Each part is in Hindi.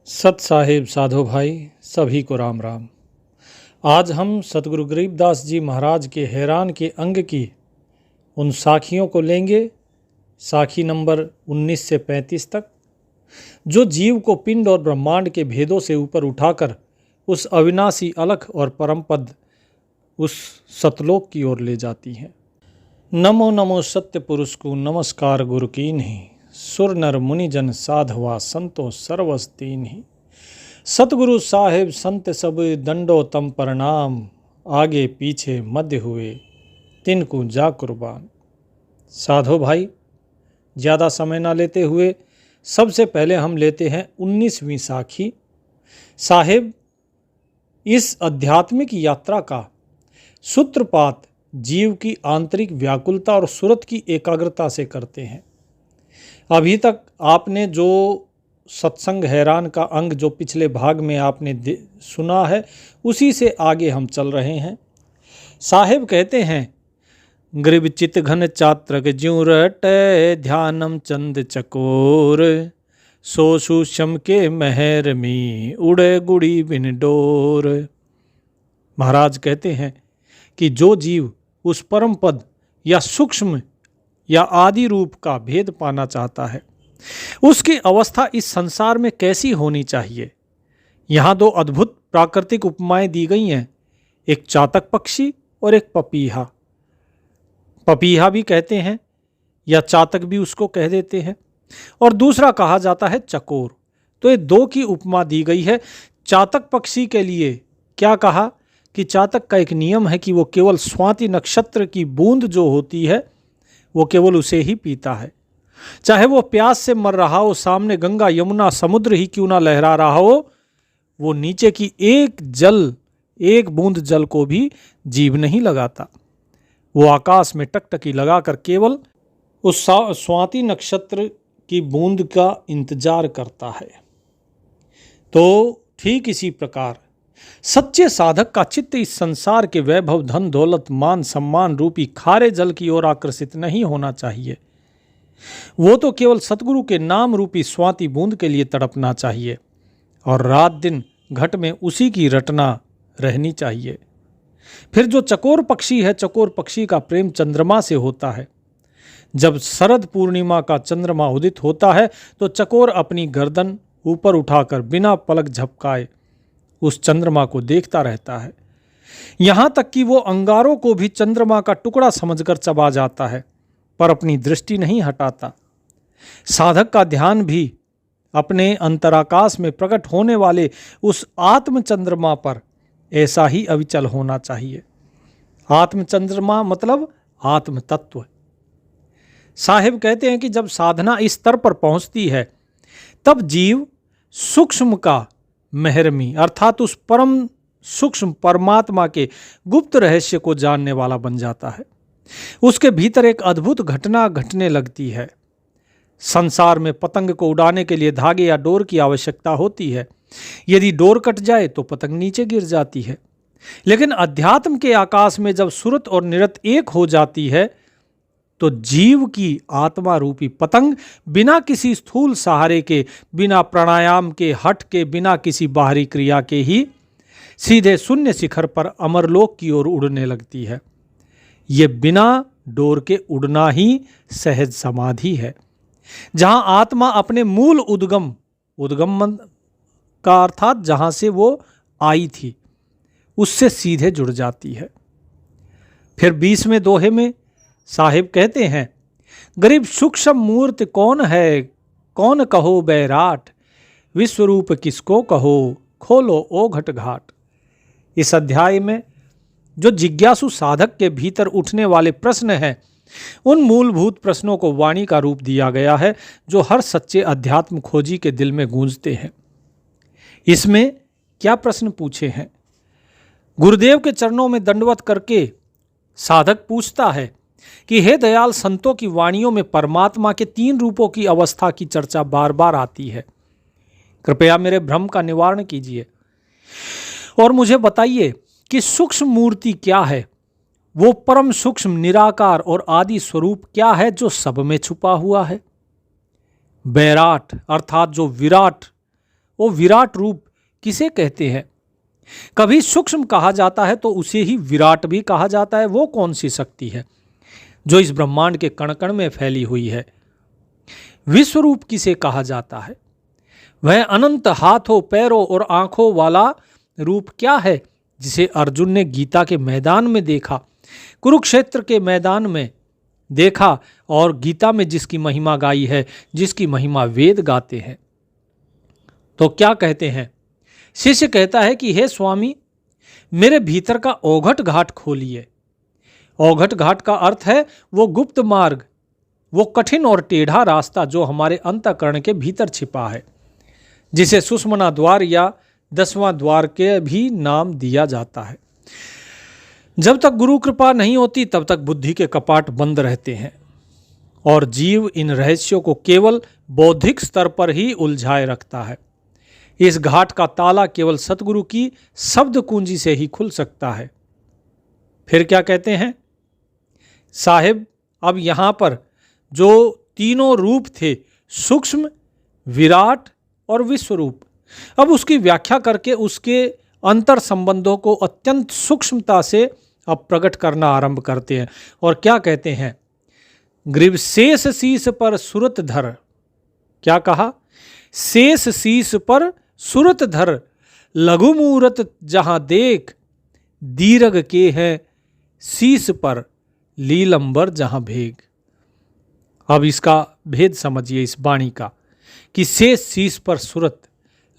सत साहिब साधो भाई सभी को राम राम। आज हम सतगुरु गरीबदास जी महाराज के हैरान के अंग की उन साखियों को लेंगे, साखी नंबर 19 से 35 तक, जो जीव को पिंड और ब्रह्मांड के भेदों से ऊपर उठाकर उस अविनाशी अलख और परम पद, उस सतलोक की ओर ले जाती हैं। नमो नमो सत्य पुरुष को नमस्कार गुरु कीन ही, सुर नर मुनिजन साधवा संतो सर्वस तीन ही। सतगुरु साहिब संत सब दंडो तम प्रणाम, आगे पीछे मध्य हुए तिनको जा कुर्बान। साधो भाई, ज़्यादा समय ना लेते हुए सबसे पहले हम लेते हैं 19वीं साखी। साहिब, इस आध्यात्मिक यात्रा का सूत्रपात जीव की आंतरिक व्याकुलता और सुरत की एकाग्रता से करते हैं। अभी तक आपने जो सत्संग हैरान का अंग जो पिछले भाग में आपने सुना है, उसी से आगे हम चल रहे हैं। साहिब कहते हैं, गृभ चित घन चात्रक ज्यों रटै, ध्यानम चंद चकोर, सो सूक्ष्म के महर में उड़े गुड़ी बिन डोर। महाराज कहते हैं कि जो जीव उस परम पद या सूक्ष्म या आदि रूप का भेद पाना चाहता है, उसकी अवस्था इस संसार में कैसी होनी चाहिए। यहाँ दो अद्भुत प्राकृतिक उपमाएं दी गई हैं, एक चातक पक्षी और एक पपीहा। पपीहा भी कहते हैं या चातक भी उसको कह देते हैं, और दूसरा कहा जाता है चकोर। तो ये दो की उपमा दी गई है। चातक पक्षी के लिए क्या कहा कि चातक का एक नियम है कि वो केवल स्वाति नक्षत्र की बूंद जो होती है वो केवल उसे ही पीता है, चाहे वो प्यास से मर रहा हो, सामने गंगा यमुना समुद्र ही क्यों ना लहरा रहा हो, वो नीचे की एक बूंद जल को भी जीभ नहीं लगाता। वो आकाश में टकटकी लगाकर केवल उस स्वाति नक्षत्र की बूंद का इंतजार करता है। तो ठीक इसी प्रकार सच्चे साधक का चित्त इस संसार के वैभव, धन दौलत, मान सम्मान रूपी खारे जल की ओर आकर्षित नहीं होना चाहिए। वो तो केवल सतगुरु के नाम रूपी स्वाति बूंद के लिए तड़पना चाहिए और रात दिन घट में उसी की रटना रहनी चाहिए। फिर जो चकोर पक्षी है, चकोर पक्षी का प्रेम चंद्रमा से होता है। जब शरद पूर्णिमा का चंद्रमा उदित होता है तो चकोर अपनी गर्दन ऊपर उठाकर बिना पलक झपकाए उस चंद्रमा को देखता रहता है। यहाँ तक कि वो अंगारों को भी चंद्रमा का टुकड़ा समझकर चबा जाता है, पर अपनी दृष्टि नहीं हटाता। साधक का ध्यान भी अपने अंतराकाश में प्रकट होने वाले उस आत्म चंद्रमा पर ऐसा ही अविचल होना चाहिए। आत्म चंद्रमा मतलब आत्म तत्व। साहिब कहते हैं कि जब साधना इस स्तर पर पहुंचती है, तब जीव सूक्ष्म का महरमी अर्थात उस परम सूक्ष्म परमात्मा के गुप्त रहस्य को जानने वाला बन जाता है। उसके भीतर एक अद्भुत घटना घटने लगती है। संसार में पतंग को उड़ाने के लिए धागे या डोर की आवश्यकता होती है। यदि डोर कट जाए तो पतंग नीचे गिर जाती है। लेकिन अध्यात्म के आकाश में जब सुरत और निरत एक हो जाती है, तो जीव की आत्मा रूपी पतंग बिना किसी स्थूल सहारे के, बिना प्राणायाम के, हठ के, बिना किसी बाहरी क्रिया के ही सीधे शून्य शिखर पर अमरलोक की ओर उड़ने लगती है। ये बिना डोर के उड़ना ही सहज समाधि है, जहां आत्मा अपने मूल उद्गम का अर्थात जहां से वो आई थी उससे सीधे जुड़ जाती है। फिर 20वें दोहे में साहिब कहते हैं, गरीब सूक्ष्म मूर्ति कौन है, कौन कहो बैराट, विश्वरूप किसको कहो, खोलो ओ घट घाट। इस अध्याय में जो जिज्ञासु साधक के भीतर उठने वाले प्रश्न हैं, उन मूलभूत प्रश्नों को वाणी का रूप दिया गया है, जो हर सच्चे अध्यात्म खोजी के दिल में गूंजते हैं। इसमें क्या प्रश्न पूछे हैं? गुरुदेव के चरणों में दंडवत करके साधक पूछता है कि हे दयाल, संतों की वाणियों में परमात्मा के 3 रूपों की अवस्था की चर्चा बार बार आती है। कृपया मेरे भ्रम का निवारण कीजिए और मुझे बताइए कि सूक्ष्म मूर्ति क्या है, वो परम सूक्ष्म निराकार और आदि स्वरूप क्या है जो सब में छुपा हुआ है। बैराट अर्थात जो विराट वो विराट रूप किसे कहते हैं? कभी सूक्ष्म कहा जाता है तो उसे ही विराट भी कहा जाता है। वो कौन सी शक्ति है जो इस ब्रह्मांड के कण कण में फैली हुई है? विश्व रूप किसे कहा जाता है? वह अनंत हाथों, पैरों और आंखों वाला रूप क्या है जिसे अर्जुन ने गीता के मैदान में देखा, कुरुक्षेत्र के मैदान में देखा, और गीता में जिसकी महिमा गाई है, जिसकी महिमा वेद गाते हैं? तो क्या कहते हैं? शिष्य कहता है कि हे स्वामी, मेरे भीतर का औघट घाट खोलिए। औघट घाट का अर्थ है वो गुप्त मार्ग, वो कठिन और टेढ़ा रास्ता जो हमारे अंतःकरण के भीतर छिपा है, जिसे सुषमना द्वार या 10वां द्वार के भी नाम दिया जाता है। जब तक गुरु कृपा नहीं होती तब तक बुद्धि के कपाट बंद रहते हैं और जीव इन रहस्यों को केवल बौद्धिक स्तर पर ही उलझाए रखता है। इस घाट का ताला केवल सतगुरु की शब्द कुंजी से ही खुल सकता है। फिर क्या कहते हैं साहिब? अब यहाँ पर जो तीनों रूप थे, सूक्ष्म, विराट और विश्व रूप, अब उसकी व्याख्या करके उसके अंतर संबंधों को अत्यंत सूक्ष्मता से अब प्रकट करना आरंभ करते हैं। और क्या कहते हैं? ग्रीव शेष शीस पर सुरत धर। क्या कहा? शेष शीस पर सुरत धर, लघु मूरत जहां देख, दीर्घ के हैं शीस पर, लीलंबर जहां भेग। अब इसका भेद समझिए इस वाणी का कि शेष शीस पर सुरत,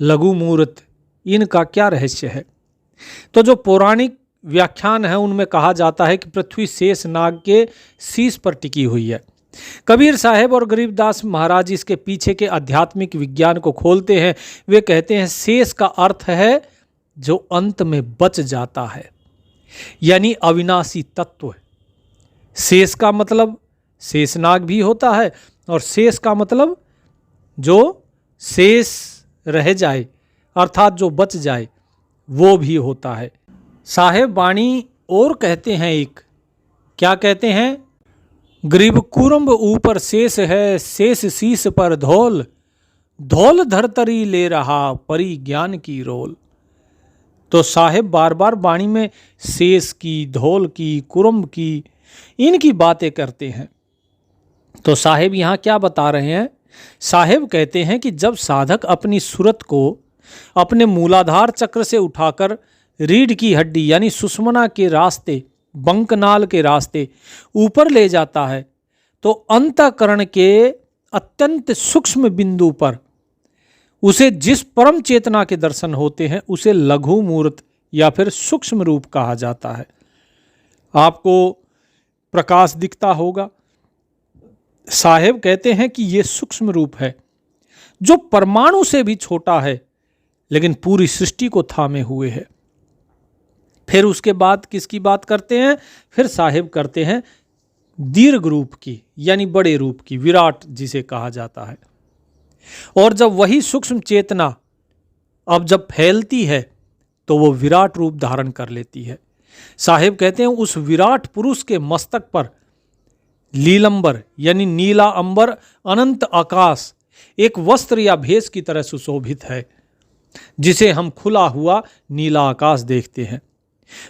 लघु मूर्त, इनका क्या रहस्य है? तो जो पौराणिक व्याख्यान है उनमें कहा जाता है कि पृथ्वी शेष नाग के शीश पर टिकी हुई है। कबीर साहब और गरीबदास महाराज इसके पीछे के आध्यात्मिक विज्ञान को खोलते हैं। वे कहते हैं शेष का अर्थ है जो अंत में बच जाता है, यानी अविनाशी तत्व। शेष का मतलब शेषनाग भी होता है और शेष का मतलब जो शेष रह जाए अर्थात जो बच जाए वो भी होता है। साहेब वाणी और कहते हैं एक, क्या कहते हैं? ग्रीब कुरम्ब ऊपर शेष है, शेष शीश पर धौल, धौल धरतरी ले रहा परी ज्ञान की रोल। तो साहेब बार बार वाणी में शेष की, धौल की, कुरम्ब की, इनकी बातें करते हैं। तो साहेब यहाँ क्या बता रहे हैं? साहेब कहते हैं कि जब साधक अपनी सूरत को अपने मूलाधार चक्र से उठाकर रीढ़ की हड्डी यानी सुषुम्ना के रास्ते, बंकनाल के रास्ते ऊपर ले जाता है तो अंतःकरण के अत्यंत सूक्ष्म बिंदु पर उसे जिस परम चेतना के दर्शन होते हैं उसे लघु मूर्त या फिर सूक्ष्म रूप कहा जाता है। आपको प्रकाश दिखता होगा। साहेब कहते हैं कि यह सूक्ष्म रूप है जो परमाणु से भी छोटा है लेकिन पूरी सृष्टि को थामे हुए है। फिर उसके बाद किसकी बात करते हैं? फिर साहेब करते हैं दीर्घ रूप की यानी बड़े रूप की, विराट जिसे कहा जाता है। और जब वही सूक्ष्म चेतना अब जब फैलती है तो वो विराट रूप धारण कर लेती है। साहेब कहते हैं उस विराट पुरुष के मस्तक पर लीलंबर यानी नीला अंबर, अनंत आकाश एक वस्त्र या भेष की तरह सुशोभित है, जिसे हम खुला हुआ नीला आकाश देखते हैं।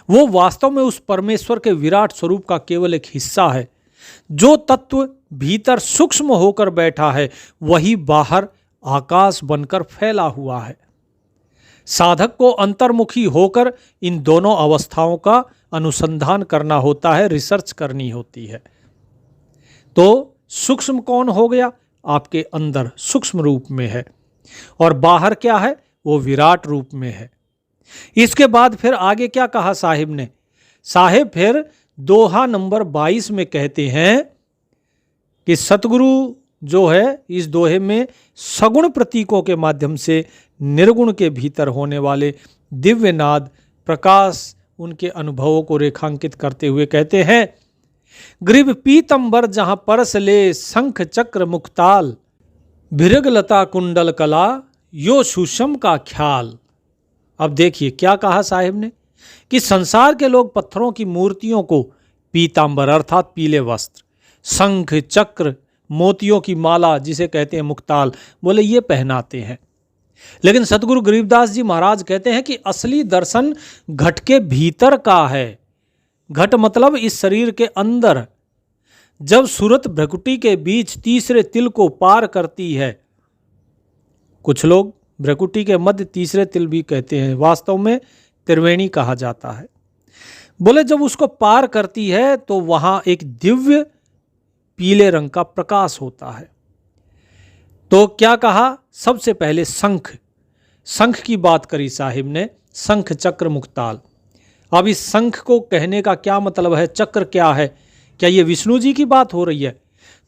वो वास्तव में उस परमेश्वर के विराट स्वरूप का केवल एक हिस्सा है। जो तत्व भीतर सूक्ष्म होकर बैठा है वही बाहर आकाश बनकर फैला हुआ है। साधक को अंतर्मुखी होकर इन दोनों अवस्थाओं का अनुसंधान करना होता है, रिसर्च करनी होती है। तो सूक्ष्म कौन हो गया? आपके अंदर सूक्ष्म रूप में है और बाहर क्या है? वो विराट रूप में है। इसके बाद फिर आगे क्या कहा साहिब ने? साहिब फिर दोहा नंबर 22 में कहते हैं कि सतगुरु जो है इस दोहे में सगुण प्रतीकों के माध्यम से निर्गुण के भीतर होने वाले दिव्य नाद प्रकाश उनके अनुभवों को रेखांकित करते हुए कहते हैं, ग्रीव पीतंबर जहां परस ले शंख चक्र मुक्ताल, भिरगलता कुंडल कला यो सुषम का ख्याल। अब देखिए क्या कहा साहिब ने कि संसार के लोग पत्थरों की मूर्तियों को पीतांबर अर्थात पीले वस्त्र, शंख चक्र, मोतियों की माला जिसे कहते हैं मुक्ताल, बोले ये पहनाते हैं। लेकिन सतगुरु गरीबदास जी महाराज कहते हैं कि असली दर्शन घट के भीतर का है। घट मतलब इस शरीर के अंदर। जब सूरत भ्रकुटी के बीच तीसरे तिल को पार करती है, कुछ लोग भ्रकुटी के मध्य तीसरे तिल भी कहते हैं, वास्तव में त्रिवेणी कहा जाता है। बोले जब उसको पार करती है तो वहां एक दिव्य पीले रंग का प्रकाश होता है। तो क्या कहा? सबसे पहले शंख, शंख की बात करी साहिब ने, शंख चक्र मुक्ताल। अब इस शंख को कहने का क्या मतलब है? चक्र क्या है? क्या ये विष्णु जी की बात हो रही है?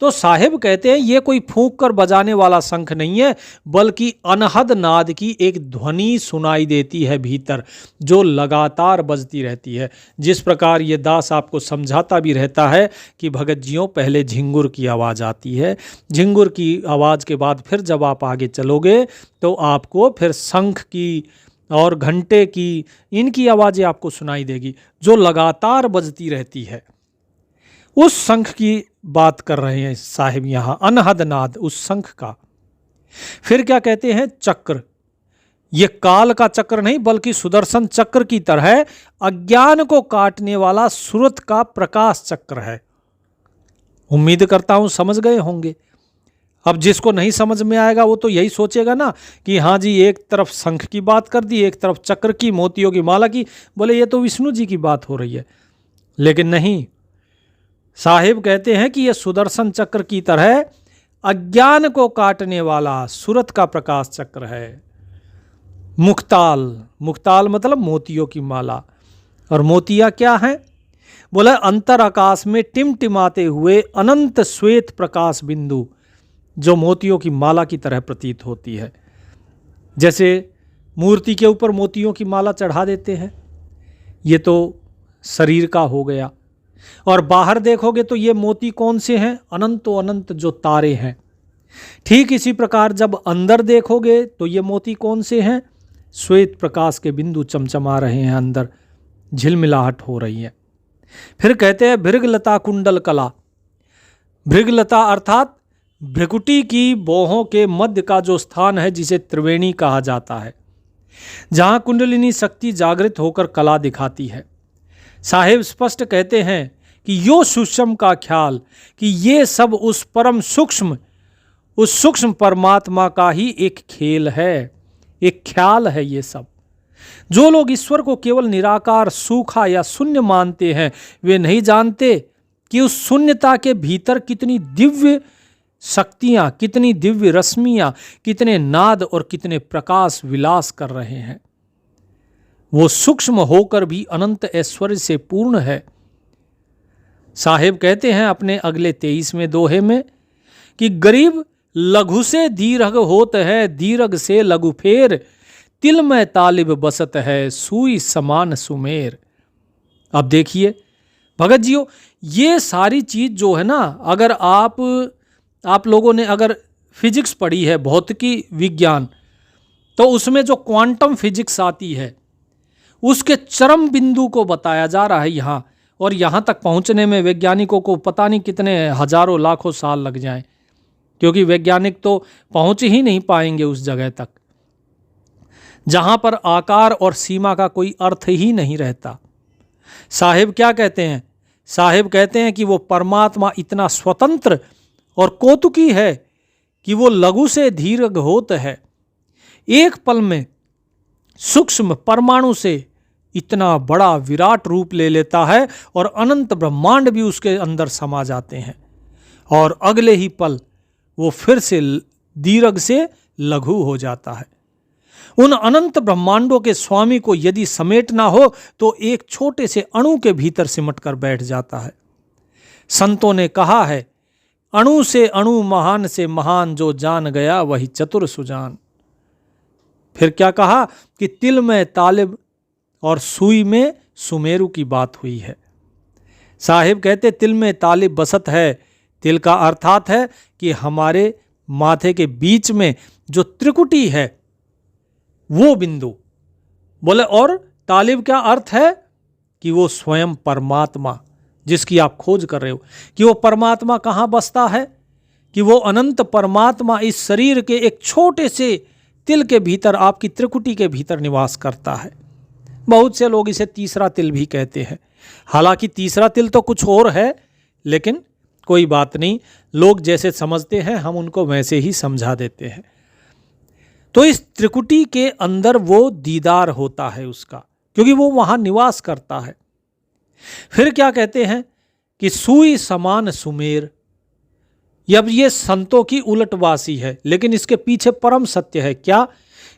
तो साहिब कहते हैं ये कोई फूंक कर बजाने वाला शंख नहीं है, बल्कि अनहद नाद की एक ध्वनि सुनाई देती है भीतर, जो लगातार बजती रहती है। जिस प्रकार ये दास आपको समझाता भी रहता है कि भगत जियों पहले झिंगुर की आवाज़ आती है, झिंगुर की आवाज़ के बाद फिर जब आप आगे चलोगे तो आपको फिर शंख की और घंटे की, इनकी आवाज़ें आपको सुनाई देगी जो लगातार बजती रहती है। उस शंख की बात कर रहे हैं साहिब यहाँ, अनहद नाद उस शंख का। फिर क्या कहते हैं? चक्र। ये काल का चक्र नहीं बल्कि सुदर्शन चक्र की तरह अज्ञान को काटने वाला सूरत का प्रकाश चक्र है। उम्मीद करता हूं समझ गए होंगे। अब जिसको नहीं समझ में आएगा वो तो यही सोचेगा ना कि हाँ जी, एक तरफ शंख की बात कर दी, एक तरफ चक्र की, मोतियों की माला की, बोले ये तो विष्णु जी की बात हो रही है। लेकिन नहीं, साहिब कहते हैं कि यह सुदर्शन चक्र की तरह अज्ञान को काटने वाला सूरत का प्रकाश चक्र है। मुक्ताल, मुक्ताल मतलब मोतियों की माला। और मोतिया क्या है? बोले अंतर आकाश में टिमटिमाते हुए अनंत श्वेत प्रकाश बिंदु, जो मोतियों की माला की तरह प्रतीत होती है। जैसे मूर्ति के ऊपर मोतियों की माला चढ़ा देते हैं, ये तो शरीर का हो गया। और बाहर देखोगे तो ये मोती कौन से हैं? अनंतो अनंत जो तारे हैं। ठीक इसी प्रकार जब अंदर देखोगे तो ये मोती कौन से हैं? श्वेत प्रकाश के बिंदु चमचमा रहे हैं, अंदर झिलमिलाहट हो रही है। फिर कहते हैं भृगलता कुंडल कला। भृगलता अर्थात भृकुटी की बोहों के मध्य का जो स्थान है, जिसे त्रिवेणी कहा जाता है, जहां कुंडलिनी शक्ति जागृत होकर कला दिखाती है। साहिब स्पष्ट कहते हैं कि यो सूक्ष्म का ख्याल, कि ये सब उस परम सूक्ष्म, उस सूक्ष्म परमात्मा का ही एक खेल है, एक ख्याल है। ये सब जो लोग ईश्वर को केवल निराकार, सूखा या शून्य मानते हैं, वे नहीं जानते कि उस शून्यता के भीतर कितनी दिव्य शक्तियां, कितनी दिव्य रश्मियां, कितने नाद और कितने प्रकाश विलास कर रहे हैं। वो सूक्ष्म होकर भी अनंत ऐश्वर्य से पूर्ण है। साहिब कहते हैं अपने अगले 23वें दोहे में कि गरीब लघु से दीर्घ होत है, दीर्घ से लघु फेर, तिल में तालिब बसत है, सुई समान सुमेर। अब देखिए भगत जियो, ये सारी चीज जो है ना, अगर आप लोगों ने अगर फिजिक्स पढ़ी है, भौतिकी विज्ञान, तो उसमें जो क्वांटम फिजिक्स आती है उसके चरम बिंदु को बताया जा रहा है यहाँ। और यहाँ तक पहुँचने में वैज्ञानिकों को पता नहीं कितने हजारों लाखों साल लग जाएं, क्योंकि वैज्ञानिक तो पहुँच ही नहीं पाएंगे उस जगह तक जहाँ पर आकार और सीमा का कोई अर्थ ही नहीं रहता। साहिब क्या कहते हैं? साहिब कहते हैं कि वो परमात्मा इतना स्वतंत्र और कौतुकी है कि वो लघु से दीर्घ होत है, एक पल में सूक्ष्म परमाणु से इतना बड़ा विराट रूप ले लेता है और अनंत ब्रह्मांड भी उसके अंदर समा जाते हैं, और अगले ही पल वो फिर से दीर्घ से लघु हो जाता है। उन अनंत ब्रह्मांडों के स्वामी को यदि समेटना हो तो एक छोटे से अणु के भीतर सिमट कर बैठ जाता है। संतों ने कहा है, अणु से अणु महान से महान, जो जान गया वही चतुर सुजान। फिर क्या कहा कि तिल में तालिब और सुई में सुमेरु की बात हुई है। साहिब कहते तिल में तालिब बसत है। तिल का अर्थात है कि हमारे माथे के बीच में जो त्रिकुटी है वो बिंदु। बोले और तालिब क्या अर्थ है? कि वो स्वयं परमात्मा जिसकी आप खोज कर रहे हो, कि वो परमात्मा कहाँ बसता है? कि वो अनंत परमात्मा इस शरीर के एक छोटे से तिल के भीतर, आपकी त्रिकुटी के भीतर निवास करता है। बहुत से लोग इसे तीसरा तिल भी कहते हैं। हालांकि तीसरा तिल तो कुछ और है, लेकिन कोई बात नहीं, लोग जैसे समझते हैं हम उनको वैसे ही समझा देते हैं। तो इस त्रिकुटी के अंदर वो दीदार होता है उसका, क्योंकि वो वहां निवास करता है। फिर क्या कहते हैं कि सुई समान सुमेर। अब ये संतों की उलटवासी है, लेकिन इसके पीछे परम सत्य है क्या,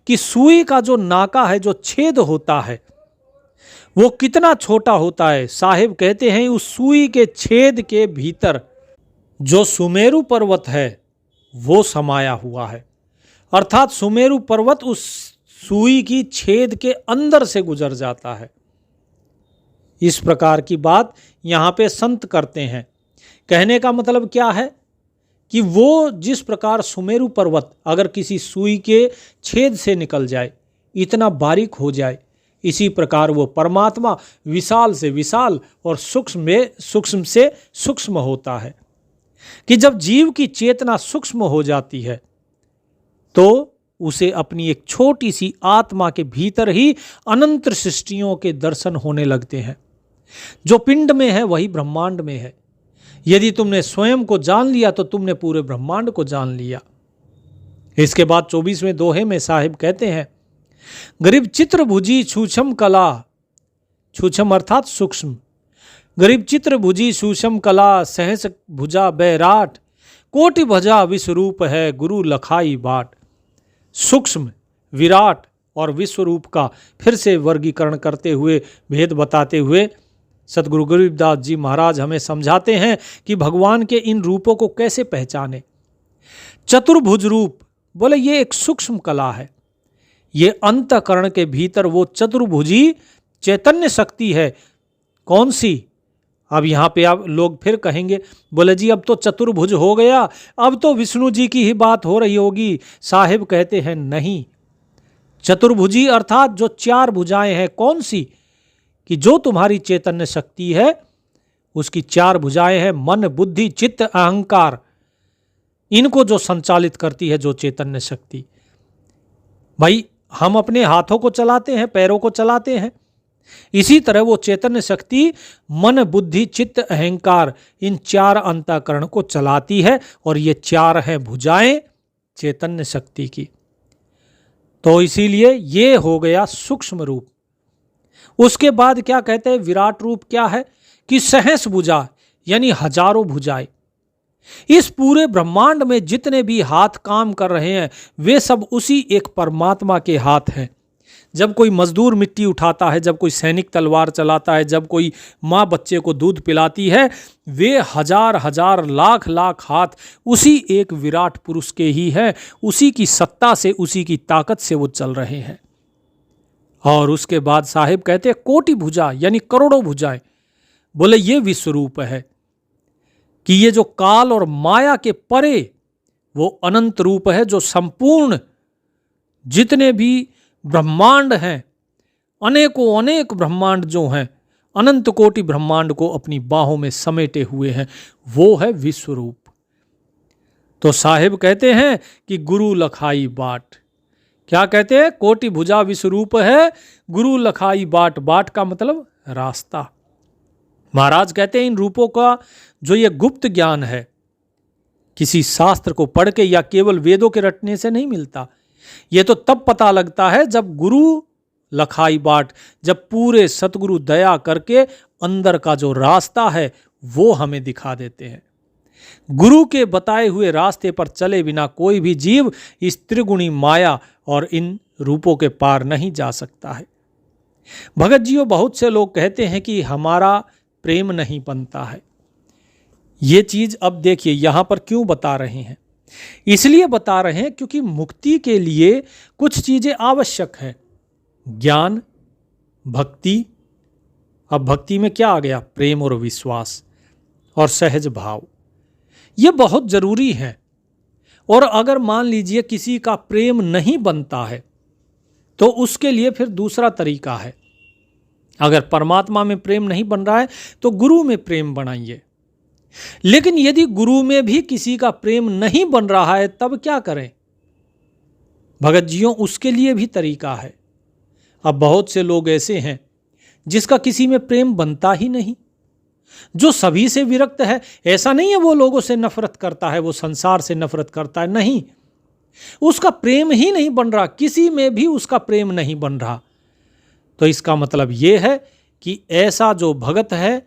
कि सुई का जो नाका है, जो छेद होता है, वो कितना छोटा होता है। साहिब कहते हैं उस सुई के छेद के भीतर जो सुमेरु पर्वत है वो समाया हुआ है। अर्थात सुमेरु पर्वत उस सुई की छेद के अंदर से गुजर जाता है। इस प्रकार की बात यहां पे संत करते हैं। कहने का मतलब क्या है कि वो जिस प्रकार सुमेरु पर्वत अगर किसी सुई के छेद से निकल जाए, इतना बारीक हो जाए, इसी प्रकार वो परमात्मा विशाल से विशाल और सूक्ष्म से सूक्ष्म होता है। कि जब जीव की चेतना सूक्ष्म हो जाती है तो उसे अपनी एक छोटी सी आत्मा के भीतर ही अनंत सृष्टियों के दर्शन होने लगते हैं। जो पिंड में है वही ब्रह्मांड में है। यदि तुमने स्वयं को जान लिया तो तुमने पूरे ब्रह्मांड को जान लिया। इसके बाद 24वें दोहे में साहिब कहते हैं, गरीब चित्र भुजी सूक्ष्म कला, सूक्ष्म अर्थात सूक्ष्म, गरीब चित्र भुजी सूक्ष्म कला, सहस भुजा बैराट, कोटि भजा विश्वरूप है गुरु लखाई बाट। सूक्ष्म, विराट और विश्वरूप का फिर से वर्गीकरण करते हुए, भेद बताते हुए सतगुरु गरीबदास जी महाराज हमें समझाते हैं कि भगवान के इन रूपों को कैसे पहचाने। चतुर्भुज रूप, बोले ये एक सूक्ष्म कला है। ये अंतःकरण के भीतर वो चतुर्भुजी चैतन्य शक्ति है। कौन सी? अब यहाँ पे आप लोग फिर कहेंगे, बोले जी अब तो चतुर्भुज हो गया, अब तो विष्णु जी की ही बात हो रही होगी। साहिब कहते हैं नहीं, चतुर्भुजी अर्थात जो चार भुजाएं हैं। कौन सी? कि जो तुम्हारी चैतन्य शक्ति है उसकी चार भुजाएं हैं, मन बुद्धि चित्त अहंकार। इनको जो संचालित करती है जो चैतन्य शक्ति। भाई हम अपने हाथों को चलाते हैं, पैरों को चलाते हैं, इसी तरह वो चैतन्य शक्ति मन बुद्धि चित्त अहंकार इन चार अंतःकरण को चलाती है, और ये चार हैं भुजाएं चैतन्य शक्ति की। तो इसीलिए ये हो गया सूक्ष्म रूप। उसके बाद क्या कहते हैं, विराट रूप क्या है कि सहस्र भुजा, यानी हजारों भुजाएं। इस पूरे ब्रह्मांड में जितने भी हाथ काम कर रहे हैं वे सब उसी एक परमात्मा के हाथ हैं। जब कोई मजदूर मिट्टी उठाता है, जब कोई सैनिक तलवार चलाता है, जब कोई माँ बच्चे को दूध पिलाती है, वे हजार हजार लाख लाख हाथ उसी एक विराट पुरुष के ही हैं। उसी की सत्ता से, उसी की ताकत से वो चल रहे हैं। और उसके बाद साहिब कहते हैं कोटि भुजा, यानी करोड़ों भुजाएं। बोले ये विश्वरूप है कि ये जो काल और माया के परे वो अनंत रूप है, जो संपूर्ण जितने भी ब्रह्मांड हैं, अनेकों अनेक ब्रह्मांड जो हैं, अनंत कोटि ब्रह्मांड को अपनी बाहों में समेटे हुए हैं, वो है विश्वरूप। तो साहिब कहते हैं कि गुरु लखाई बाट। क्या कहते हैं? कोटि भुजा विश्वरूप है, गुरु लखाई बाट। बाट का मतलब रास्ता। महाराज कहते हैं इन रूपों का जो ये गुप्त ज्ञान है किसी शास्त्र को पढ़ के या केवल वेदों के रटने से नहीं मिलता। ये तो तब पता लगता है जब गुरु लखाई बाट, जब पूरे सतगुरु दया करके अंदर का जो रास्ता है वो हमें दिखा देते हैं। गुरु के बताए हुए रास्ते पर चले बिना कोई भी जीव इस त्रिगुणी माया और इन रूपों के पार नहीं जा सकता है। भगत जियों, बहुत से लोग कहते हैं कि हमारा प्रेम नहीं बनता है। ये चीज अब देखिए यहां पर क्यों बता रहे हैं। इसलिए बता रहे हैं क्योंकि मुक्ति के लिए कुछ चीजें आवश्यक है। ज्ञान, भक्ति। अब भक्ति में क्या आ गया? प्रेम और विश्वास और सहज भाव। ये बहुत जरूरी है। और अगर मान लीजिए किसी का प्रेम नहीं बनता है तो उसके लिए फिर दूसरा तरीका है। अगर परमात्मा में प्रेम नहीं बन रहा है तो गुरु में प्रेम बनाइए। लेकिन यदि गुरु में भी किसी का प्रेम नहीं बन रहा है तब क्या करें? भगत जियों उसके लिए भी तरीका है। अब बहुत से लोग ऐसे हैं जिसका किसी में प्रेम बनता ही नहीं, जो सभी से विरक्त है। ऐसा नहीं है वो लोगों से नफरत करता है, वो संसार से नफरत करता है, नहीं, उसका प्रेम ही नहीं बन रहा, किसी में भी उसका प्रेम नहीं बन रहा। तो इसका मतलब ये है कि ऐसा जो भगत है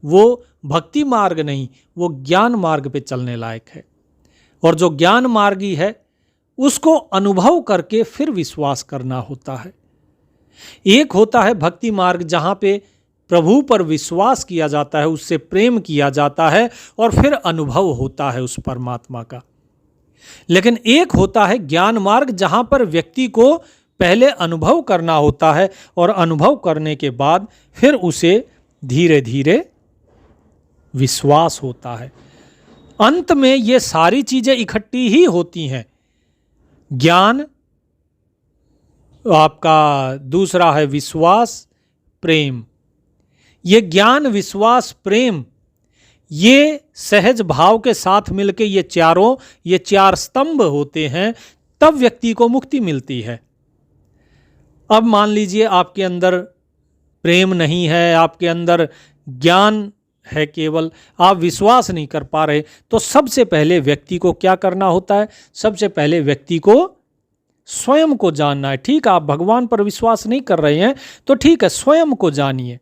वो भक्ति मार्ग नहीं, वो ज्ञान मार्ग पे चलने लायक है। और जो ज्ञान मार्गी है उसको अनुभव करके फिर विश्वास करना होता है। एक होता है भक्ति मार्ग जहां पे प्रभु पर विश्वास किया जाता है, उससे प्रेम किया जाता है और फिर अनुभव होता है उस परमात्मा का। लेकिन एक होता है ज्ञान मार्ग जहां पर व्यक्ति को पहले अनुभव करना होता है और अनुभव करने के बाद फिर उसे धीरे धीरे विश्वास होता है। अंत में ये सारी चीजें इकट्ठी ही होती हैं। ज्ञान, आपका दूसरा है विश्वास, प्रेम। ये ज्ञान, विश्वास, प्रेम, ये सहज भाव के साथ मिलके ये चार स्तंभ होते हैं, तब व्यक्ति को मुक्ति मिलती है। अब मान लीजिए आपके अंदर प्रेम नहीं है, आपके अंदर ज्ञान है, केवल आप विश्वास नहीं कर पा रहे, तो सबसे पहले व्यक्ति को क्या करना होता है? सबसे पहले व्यक्ति को स्वयं को जानना है। ठीक है, आप भगवान पर विश्वास नहीं कर रहे हैं तो ठीक है, स्वयं को जानिए।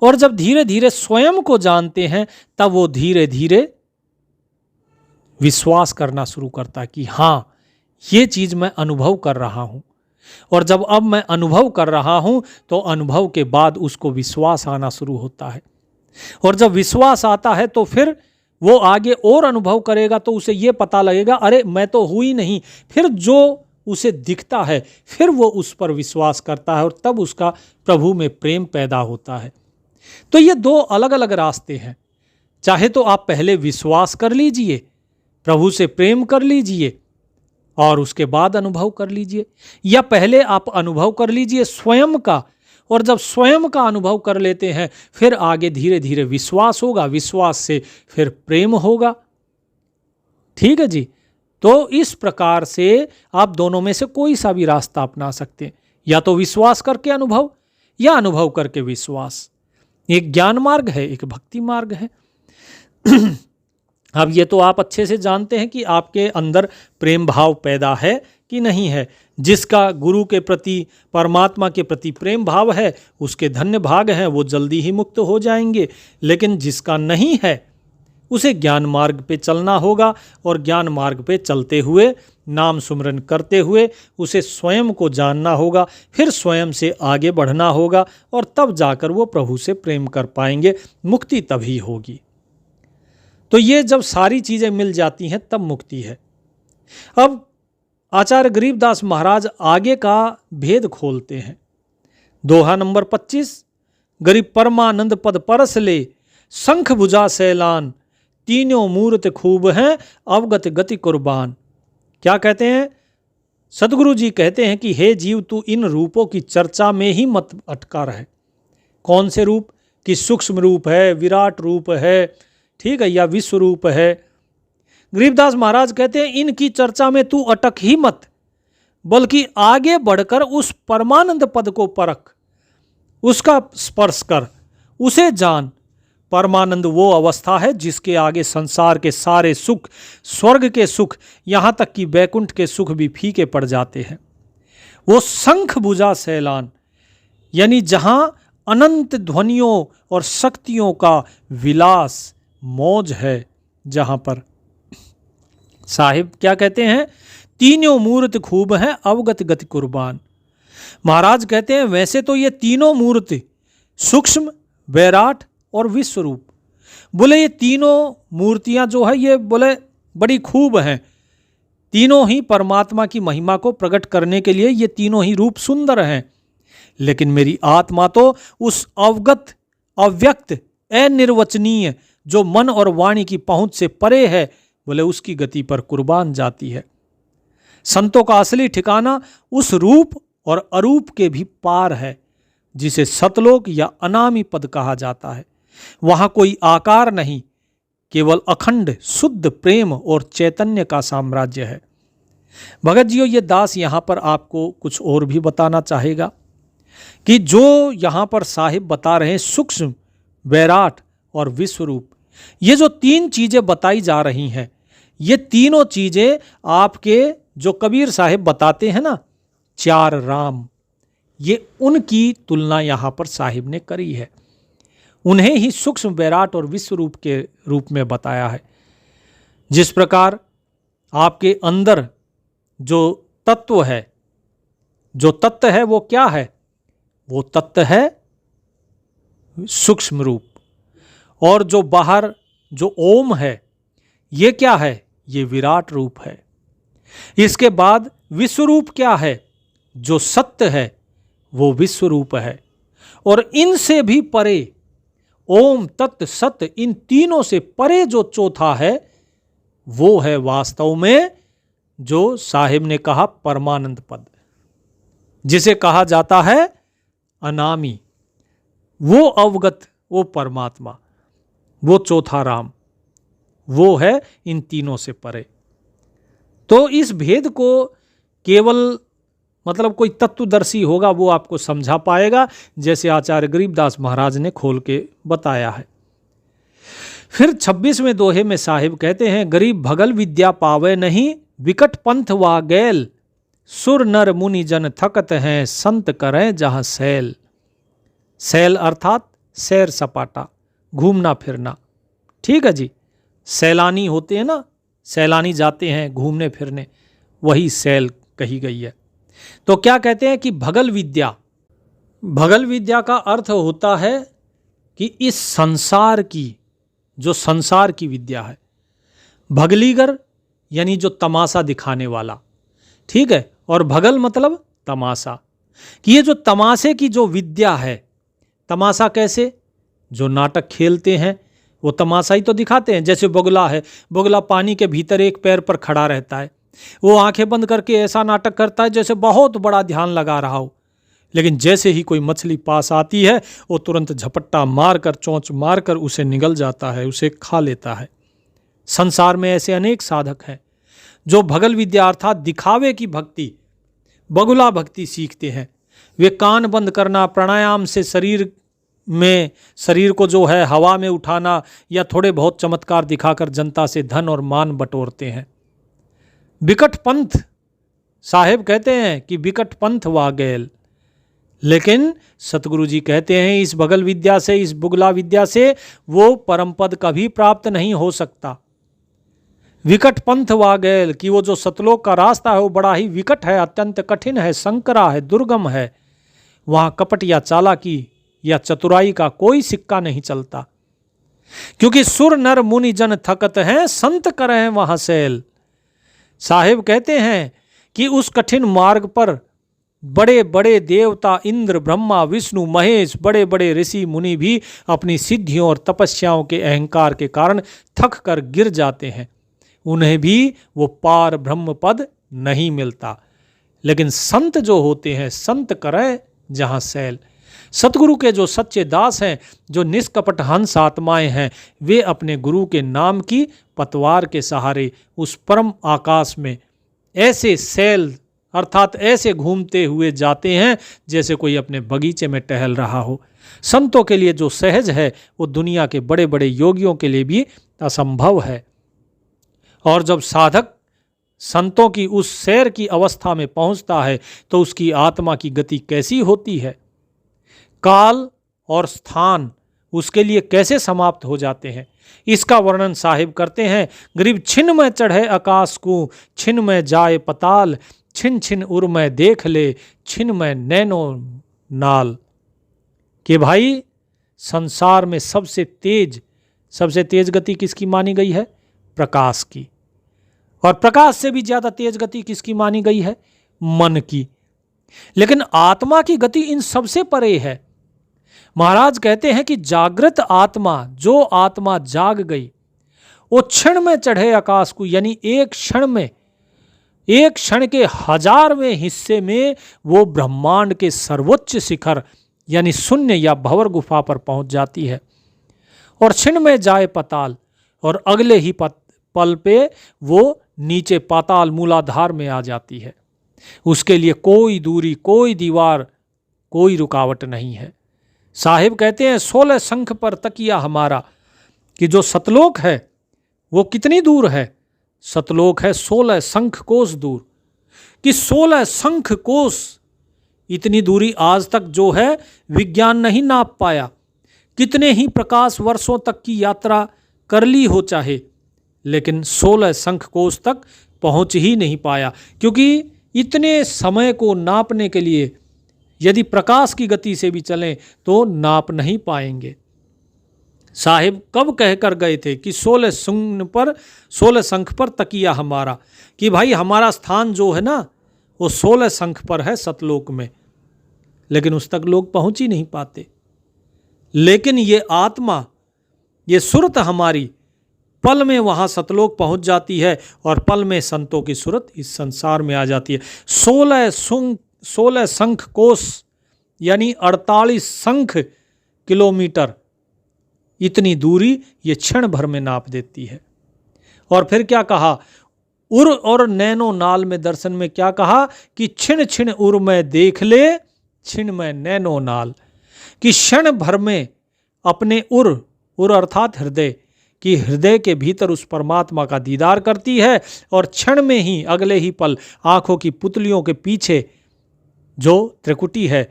और जब धीरे धीरे स्वयं को जानते हैं तब वो धीरे धीरे विश्वास करना शुरू करता है कि हाँ, ये चीज मैं अनुभव कर रहा हूं। और जब अब मैं अनुभव कर रहा हूं तो अनुभव के बाद उसको विश्वास आना शुरू होता है। और जब विश्वास आता है तो फिर वो आगे और अनुभव करेगा, तो उसे ये पता लगेगा अरे मैं तो हुई नहीं। फिर जो उसे दिखता है फिर वो उस पर विश्वास करता है और तब उसका प्रभु में प्रेम पैदा होता है। तो ये दो अलग अलग रास्ते हैं। चाहे तो आप पहले विश्वास कर लीजिए, प्रभु से प्रेम कर लीजिए और उसके बाद अनुभव कर लीजिए, या पहले आप अनुभव कर लीजिए स्वयं का, और जब स्वयं का अनुभव कर लेते हैं फिर आगे धीरे धीरे विश्वास होगा, विश्वास से फिर प्रेम होगा। ठीक है जी। तो इस प्रकार से आप दोनों में से कोई सा भी रास्ता अपना सकते हैं, या तो विश्वास करके अनुभव या अनुभव करके विश्वास। एक ज्ञान मार्ग है, एक भक्ति मार्ग है। अब ये तो आप अच्छे से जानते हैं कि आपके अंदर प्रेम भाव पैदा है कि नहीं है। जिसका गुरु के प्रति, परमात्मा के प्रति प्रेम भाव है उसके धन्य भाग हैं, वो जल्दी ही मुक्त हो जाएंगे। लेकिन जिसका नहीं है उसे ज्ञान मार्ग पे चलना होगा, और ज्ञान मार्ग पे चलते हुए, नाम सुमरन करते हुए उसे स्वयं को जानना होगा, फिर स्वयं से आगे बढ़ना होगा, और तब जाकर वो प्रभु से प्रेम कर पाएंगे। मुक्ति तभी होगी। तो ये जब सारी चीज़ें मिल जाती हैं तब मुक्ति है। अब आचार्य गरीबदास महाराज आगे का भेद खोलते हैं। दोहा नंबर 25, गरीब परमानंद पद परस ले, शंख भुजा सैलान, तीनों मूर्त खूब हैं, अवगत गति कुर्बान। क्या कहते हैं? सदगुरु जी कहते हैं कि हे जीव, तू इन रूपों की चर्चा में ही मत अटका रहे। कौन से रूप? कि सूक्ष्म रूप है, विराट रूप है, ठीक है, या विश्व रूप है। गरीबदास महाराज कहते हैं इनकी चर्चा में तू अटक ही मत, बल्कि आगे बढ़कर उस परमानंद पद को परख, उसका स्पर्श कर, उसे जान। परमानंद वो अवस्था है जिसके आगे संसार के सारे सुख, स्वर्ग के सुख, यहाँ तक कि बैकुंठ के सुख भी फीके पड़ जाते हैं। वो शंख भुजा सैलान, यानी जहाँ अनंत ध्वनियों और शक्तियों का विलास, मौज है, जहाँ पर साहिब क्या कहते हैं? तीनों मूर्त खूब हैं, अवगत गति कुर्बान। महाराज कहते हैं वैसे तो ये तीनों मूर्ति, सूक्ष्म, विराट और विश्वरूप, बोले ये तीनों मूर्तियां जो है ये बोले बड़ी खूब हैं। तीनों ही परमात्मा की महिमा को प्रकट करने के लिए ये तीनों ही रूप सुंदर हैं। लेकिन मेरी आत्मा तो उस अवगत, अव्यक्त, अनिर्वचनीय, जो मन और वाणी की पहुंच से परे है, बोले उसकी गति पर कुर्बान जाती है। संतों का असली ठिकाना उस रूप और अरूप के भी पार है, जिसे सतलोक या अनामी पद कहा जाता है। वहां कोई आकार नहीं, केवल अखंड शुद्ध प्रेम और चैतन्य का साम्राज्य है। भगत जियो, ये दास यहाँ पर आपको कुछ और भी बताना चाहेगा कि जो यहाँ पर साहिब बता रहे हैं सूक्ष्म, वैराट और विश्वरूप, ये जो तीन चीज़ें बताई जा रही हैं, ये तीनों चीज़ें आपके जो कबीर साहिब बताते हैं ना, चार राम, ये उनकी तुलना यहाँ पर साहिब ने करी है। उन्हें ही सूक्ष्म, वैराट और विश्वरूप के रूप में बताया है। जिस प्रकार आपके अंदर जो तत्व है, जो तत्व है वो क्या है? वो तत्व है सूक्ष्म रूप। और जो बाहर जो ओम है, ये क्या है? ये विराट रूप है। इसके बाद विश्वरूप क्या है? जो सत्य है वो विश्वरूप है। और इनसे भी परे ओम, तत्व, सत्य, इन तीनों से परे जो चौथा है वो है वास्तव में जो साहिब ने कहा परमानंद पद, जिसे कहा जाता है अनामी, वो अवगत, वो परमात्मा, वो चौथा राम, वो है इन तीनों से परे। तो इस भेद को केवल मतलब कोई तत्वदर्शी होगा वो आपको समझा पाएगा, जैसे आचार्य गरीबदास महाराज ने खोल के बताया है। फिर 26वें दोहे में साहिब कहते हैं, गरीब भगल विद्या पावे नहीं, विकट पंथ वा गैल, सुर नर मुनि जन थकत हैं, संत करें जहां सैल। सैल अर्थात सैर सपाटा, घूमना फिरना। ठीक है जी, सैलानी होते हैं ना, सैलानी जाते हैं घूमने फिरने, वही सैल कही गई है। तो क्या कहते हैं कि भगल विद्या, भगल विद्या का अर्थ होता है कि इस संसार की, जो संसार की विद्या है, भगलीगर यानी जो तमाशा दिखाने वाला, ठीक है, और भगल मतलब तमाशा, कि ये जो तमाशे की जो विद्या है, तमाशा कैसे? जो नाटक खेलते हैं वो तमाशा ही तो दिखाते हैं। जैसे बगुला है, बगुला पानी के भीतर एक पैर पर खड़ा रहता है, वो आंखें बंद करके ऐसा नाटक करता है जैसे बहुत बड़ा ध्यान लगा रहा हो, लेकिन जैसे ही कोई मछली पास आती है वो तुरंत झपट्टा मारकर, चोंच मारकर उसे निगल जाता है, उसे खा लेता है। संसार में ऐसे अनेक साधक हैं जो भगल विद्या अर्थात दिखावे की भक्ति, बगुला भक्ति सीखते हैं। वे कान बंद करना, प्राणायाम से शरीर को जो है हवा में उठाना, या थोड़े बहुत चमत्कार दिखाकर जनता से धन और मान बटोरते हैं। विकट पंथ, साहेब कहते हैं कि विकट पंथ वा गैल, लेकिन सतगुरु जी कहते हैं इस भगल विद्या से, इस बुगला विद्या से वो परम पद कभी प्राप्त नहीं हो सकता। विकट पंथ वा गैल, कि वो जो सतलोक का रास्ता है वो बड़ा ही विकट है, अत्यंत कठिन है, संकरा है, दुर्गम है। वहाँ कपट या चालाकी या चतुराई का कोई सिक्का नहीं चलता, क्योंकि सुर नर मुनि जन थकत हैं, संत करें वहाँ सैल। साहिब कहते हैं कि उस कठिन मार्ग पर बड़े बड़े देवता, इंद्र, ब्रह्मा, विष्णु, महेश, बड़े बड़े ऋषि मुनि भी अपनी सिद्धियों और तपस्याओं के अहंकार के कारण थक कर गिर जाते हैं, उन्हें भी वो पार ब्रह्म पद नहीं मिलता। लेकिन संत जो होते हैं, संत करें जहाँ सैल, सतगुरु के जो सच्चे दास हैं, जो निष्कपट हंस आत्माएं हैं, वे अपने गुरु के नाम की पतवार के सहारे उस परम आकाश में ऐसे सैल अर्थात ऐसे घूमते हुए जाते हैं जैसे कोई अपने बगीचे में टहल रहा हो। संतों के लिए जो सहज है वो दुनिया के बड़े बड़े योगियों के लिए भी असंभव है। और जब साधक संतों की उस सैर की अवस्था में पहुंचता है तो उसकी आत्मा की गति कैसी होती है, काल और स्थान उसके लिए कैसे समाप्त हो जाते हैं, इसका वर्णन साहिब करते हैं। गरीब छिन में चढ़े आकाश को, छिन में जाए पताल, छिन छिन उर में देख ले, छिन में नैनो नाल। कि भाई संसार में सबसे तेज गति किसकी मानी गई है? प्रकाश की। और प्रकाश से भी ज्यादा तेज गति किसकी मानी गई है? मन की। लेकिन आत्मा की गति इन सबसे परे है। महाराज कहते हैं कि जागृत आत्मा, जो आत्मा जाग गई, वो क्षण में चढ़े आकाश को, यानी एक क्षण में, एक क्षण के 1000वें हिस्से में वो ब्रह्मांड के सर्वोच्च शिखर यानी शून्य या भंवर गुफा पर पहुंच जाती है। और क्षण में जाए पताल, और अगले ही पल पे वो नीचे पाताल मूलाधार में आ जाती है। उसके लिए कोई दूरी, कोई दीवार, कोई रुकावट नहीं है। साहिब कहते हैं 16 शंख पर तकिया हमारा, कि जो सतलोक है वो कितनी दूर है? सतलोक है 16 शंख कोस दूर, कि 16 शंख कोस इतनी दूरी आज तक जो है विज्ञान नहीं नाप पाया। कितने ही प्रकाश वर्षों तक की यात्रा कर ली हो चाहे, लेकिन 16 शंख कोस तक पहुंच ही नहीं पाया, क्योंकि इतने समय को नापने के लिए यदि प्रकाश की गति से भी चलें तो नाप नहीं पाएंगे। साहिब कब कहकर गए थे कि 16 शंख पर तकिया हमारा, कि भाई हमारा स्थान जो है ना वो 16 शंख पर है सतलोक में, लेकिन उस तक लोग पहुंच ही नहीं पाते। लेकिन ये आत्मा, ये सुरत हमारी पल में वहाँ सतलोक पहुँच जाती है और पल में संतों की सुरत इस संसार में आ जाती है। 16 शंख कोस यानी 48 शंख किलोमीटर, इतनी दूरी ये क्षण भर में नाप देती है। और फिर क्या कहा? उर और नैनो नाल में दर्शन में क्या कहा कि छिण छिण उर में देख ले, छिण में नैनो नाल, कि क्षण भर में अपने उर अर्थात हृदय, कि हृदय के भीतर उस परमात्मा का दीदार करती है और क्षण में ही, अगले ही पल आंखों की पुतलियों के पीछे जो त्रिकुटी है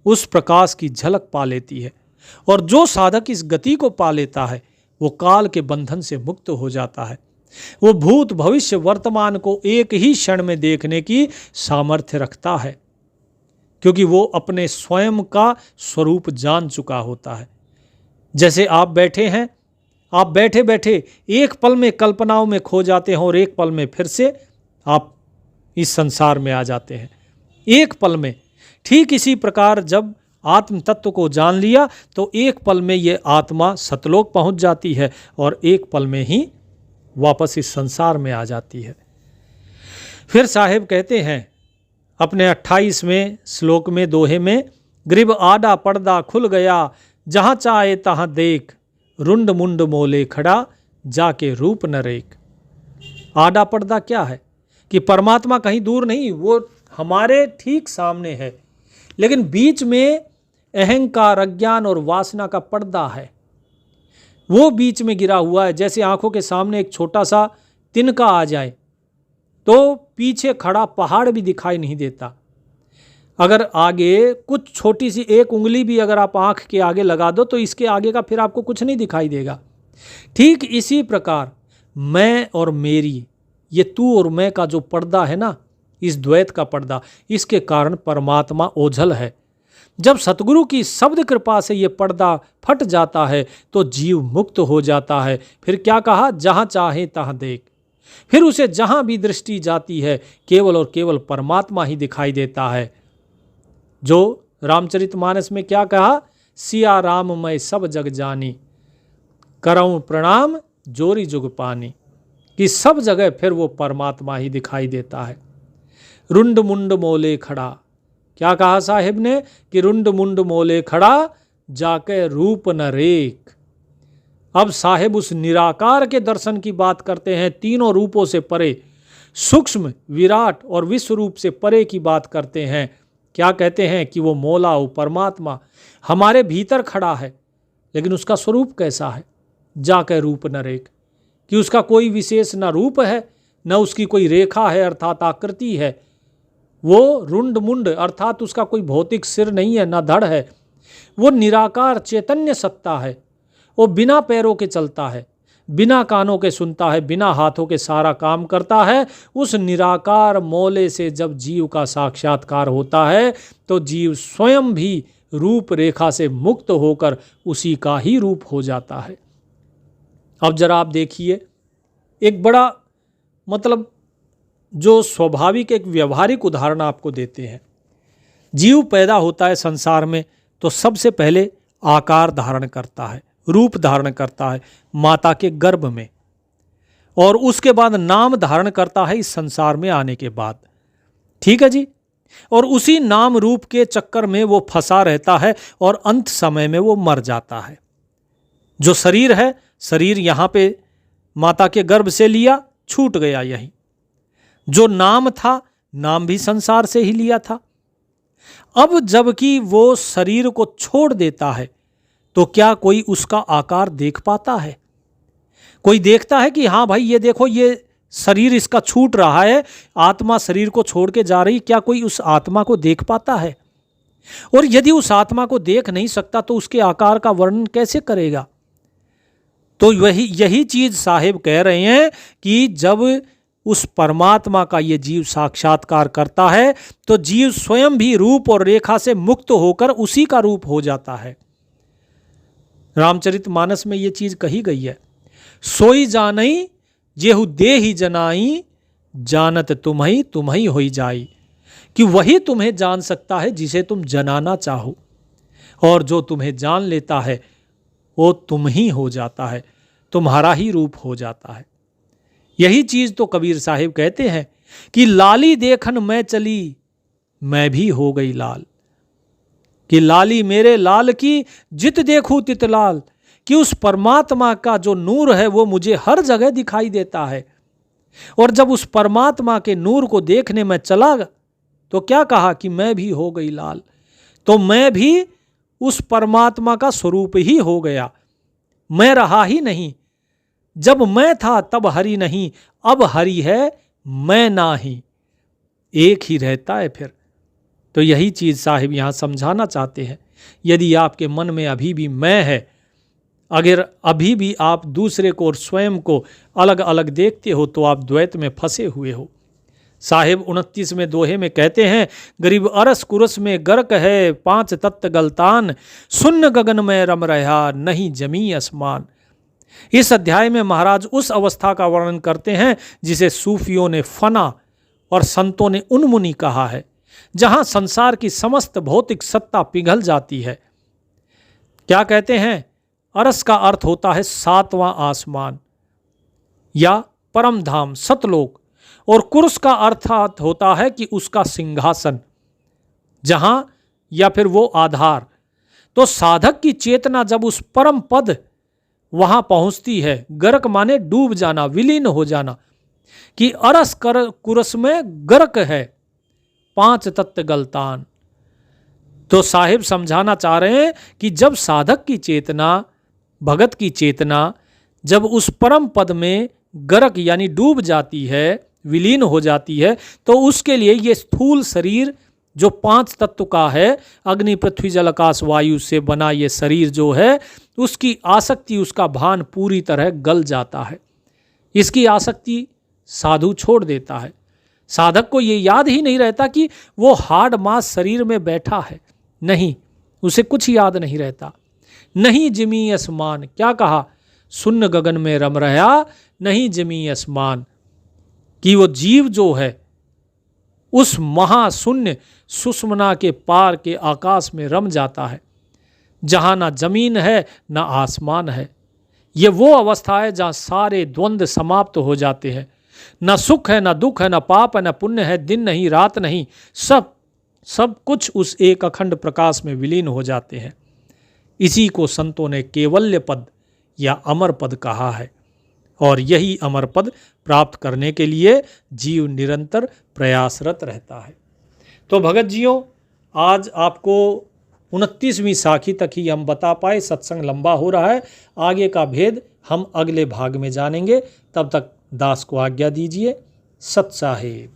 उस प्रकाश की झलक पा लेती है। और जो साधक इस गति को पा लेता है वो काल के बंधन से मुक्त हो जाता है। वो भूत भविष्य वर्तमान को एक ही क्षण में देखने की सामर्थ्य रखता है, क्योंकि वो अपने स्वयं का स्वरूप जान चुका होता है। जैसे आप बैठे हैं, आप बैठे बैठे एक पल में कल्पनाओं में खो जाते हैं और एक पल में फिर से आप इस संसार में आ जाते हैं, एक पल में। ठीक इसी प्रकार जब आत्म तत्व को जान लिया तो एक पल में ये आत्मा सतलोक पहुंच जाती है और एक पल में ही वापस इस संसार में आ जाती है। फिर साहिब कहते हैं अपने 28वें श्लोक में, दोहे में, ग्रीब आडा पर्दा खुल गया, जहाँ चाहे तहाँ देख, रुंड मुंड मोले खड़ा, जाके रूप न रेख। आडा पर्दा क्या है? कि परमात्मा कहीं दूर नहीं, वो हमारे ठीक सामने है, लेकिन बीच में अहंकार, अज्ञान और वासना का पर्दा है, वो बीच में गिरा हुआ है। जैसे आंखों के सामने एक छोटा सा तिनका आ जाए तो पीछे खड़ा पहाड़ भी दिखाई नहीं देता। अगर आगे कुछ छोटी सी एक उंगली भी अगर आप आंख के आगे लगा दो तो इसके आगे का फिर आपको कुछ नहीं दिखाई देगा। ठीक इसी प्रकार मैं और मेरी, ये तू और मैं का जो पर्दा है ना, इस द्वैत का पर्दा, इसके कारण परमात्मा ओझल है। जब सतगुरु की शब्द कृपा से ये पर्दा फट जाता है तो जीव मुक्त हो जाता है। फिर क्या कहा? जहाँ चाहे तहाँ देख। फिर उसे जहाँ भी दृष्टि जाती है केवल और केवल परमात्मा ही दिखाई देता है। जो रामचरितमानस में क्या कहा? सिया राम मैं सब जग जानी, करऊं प्रणाम जोरी जुग पानी, कि सब जगह फिर वो परमात्मा ही दिखाई देता है। रुंड मुंड मोले खड़ा, क्या कहा साहिब ने? कि रुंड मुंड मोले खड़ा, जाके रूप न रेख। अब साहिब उस निराकार के दर्शन की बात करते हैं, तीनों रूपों से परे, सूक्ष्म, विराट और विश्व रूप से परे की बात करते हैं। क्या कहते हैं? कि वो मौला, वो परमात्मा हमारे भीतर खड़ा है, लेकिन उसका स्वरूप कैसा है? जाके रूप न रेख, कि उसका कोई विशेष न रूप है न उसकी कोई रेखा है अर्थात आकृति है। वो रुंड मुंड अर्थात उसका कोई भौतिक सिर नहीं है, न धड़ है। वो निराकार चैतन्य सत्ता है। वो बिना पैरों के चलता है, बिना कानों के सुनता है, बिना हाथों के सारा काम करता है। उस निराकार मौले से जब जीव का साक्षात्कार होता है तो जीव स्वयं भी रूप रेखा से मुक्त होकर उसी का ही रूप हो जाता है। अब जरा आप देखिए, एक बड़ा मतलब जो स्वाभाविक एक व्यवहारिक उदाहरण आपको देते हैं। जीव पैदा होता है संसार में तो सबसे पहले आकार धारण करता है, रूप धारण करता है माता के गर्भ में, और उसके बाद नाम धारण करता है इस संसार में आने के बाद। ठीक है जी। और उसी नाम रूप के चक्कर में वो फंसा रहता है और अंत समय में वो मर जाता है। जो शरीर है, शरीर यहाँ पे माता के गर्भ से लिया, छूट गया। यही जो नाम था, नाम भी संसार से ही लिया था। अब जबकि वो शरीर को छोड़ देता है तो क्या कोई उसका आकार देख पाता है? कोई देखता है कि हाँ भाई ये देखो, ये शरीर इसका छूट रहा है, आत्मा शरीर को छोड़ के जा रही, क्या कोई उस आत्मा को देख पाता है? और यदि उस आत्मा को देख नहीं सकता तो उसके आकार का वर्णन कैसे करेगा? तो यही चीज साहिब कह रहे हैं कि जब उस परमात्मा का ये जीव साक्षात्कार करता है तो जीव स्वयं भी रूप और रेखा से मुक्त होकर उसी का रूप हो जाता है। रामचरितमानस में ये चीज कही गई है, सोई जानई जेहु देहि जनाई, जानत तुम्ही होई जाई, कि वही तुम्हें जान सकता है जिसे तुम जनाना चाहो, और जो तुम्हें जान लेता है वो तुम ही हो जाता है, तुम्हारा ही रूप हो जाता है। यही चीज तो कबीर साहिब कहते हैं कि लाली देखन मैं चली, मैं भी हो गई लाल, कि लाली मेरे लाल की जित देखूं तित लाल, कि उस परमात्मा का जो नूर है वो मुझे हर जगह दिखाई देता है। और जब उस परमात्मा के नूर को देखने में चला तो क्या कहा कि मैं भी हो गई लाल, तो मैं भी उस परमात्मा का स्वरूप ही हो गया, मैं रहा ही नहीं। जब मैं था तब हरि नहीं, अब हरि है मैं नाही, एक ही रहता है फिर। तो यही चीज साहिब यहां समझाना चाहते हैं। यदि आपके मन में अभी भी मैं है, अगर अभी भी आप दूसरे को और स्वयं को अलग अलग देखते हो तो आप द्वैत में फंसे हुए हो। साहिब 29वें दोहे में कहते हैं, गरीब अरस कुरस में गर्क है, 5 तत्त गलतान, सुन्न गगन में रम रहा, नहीं जमी आसमान। इस अध्याय में महाराज उस अवस्था का वर्णन करते हैं जिसे सूफियों ने फना और संतों ने उन्मुनी कहा है, जहां संसार की समस्त भौतिक सत्ता पिघल जाती है। क्या कहते हैं? अरस का अर्थ होता है 7वां आसमान या परम धाम सतलोक, और कुर्स का अर्थ होता है कि उसका सिंहासन, जहां या फिर वो आधार। तो साधक की चेतना जब उस परम पद वहां पहुंचती है, गर्क माने डूब जाना, विलीन हो जाना, कि अरस कुरस में गर्क है, 5 तत्त गलतान। तो साहिब समझाना चाह रहे हैं कि जब साधक की चेतना, भगत की चेतना जब उस परम पद में गर्क यानी डूब जाती है, विलीन हो जाती है, तो उसके लिए ये स्थूल शरीर जो 5 तत्व का है, अग्नि पृथ्वी जल आकाश वायु से बना ये शरीर जो है, उसकी आसक्ति, उसका भान पूरी तरह गल जाता है। इसकी आसक्ति साधु छोड़ देता है। साधक को ये याद ही नहीं रहता कि वो हार्ड मास शरीर में बैठा है, नहीं, उसे कुछ याद नहीं रहता। नहीं जिमी आसमान, क्या कहा? सुन्न गगन में रम रहा, नहीं जिमी आसमान, कि वो जीव जो है उस महाशून्य सुषुम्ना के पार के आकाश में रम जाता है, जहां ना जमीन है ना आसमान है। ये वो अवस्था है जहां सारे द्वंद्व समाप्त हो जाते हैं, ना सुख है ना दुख है, ना पाप है ना पुण्य है, दिन नहीं रात नहीं, सब कुछ उस एक अखंड प्रकाश में विलीन हो जाते हैं। इसी को संतों ने केवल्य पद या अमर पद कहा है, और यही अमर पद प्राप्त करने के लिए जीव निरंतर प्रयासरत रहता है। तो भगत जियों, आज आपको 29वीं साखी तक ही हम बता पाए, सत्संग लंबा हो रहा है, आगे का भेद हम अगले भाग में जानेंगे। तब तक दास को आज्ञा दीजिए। सत साहेब।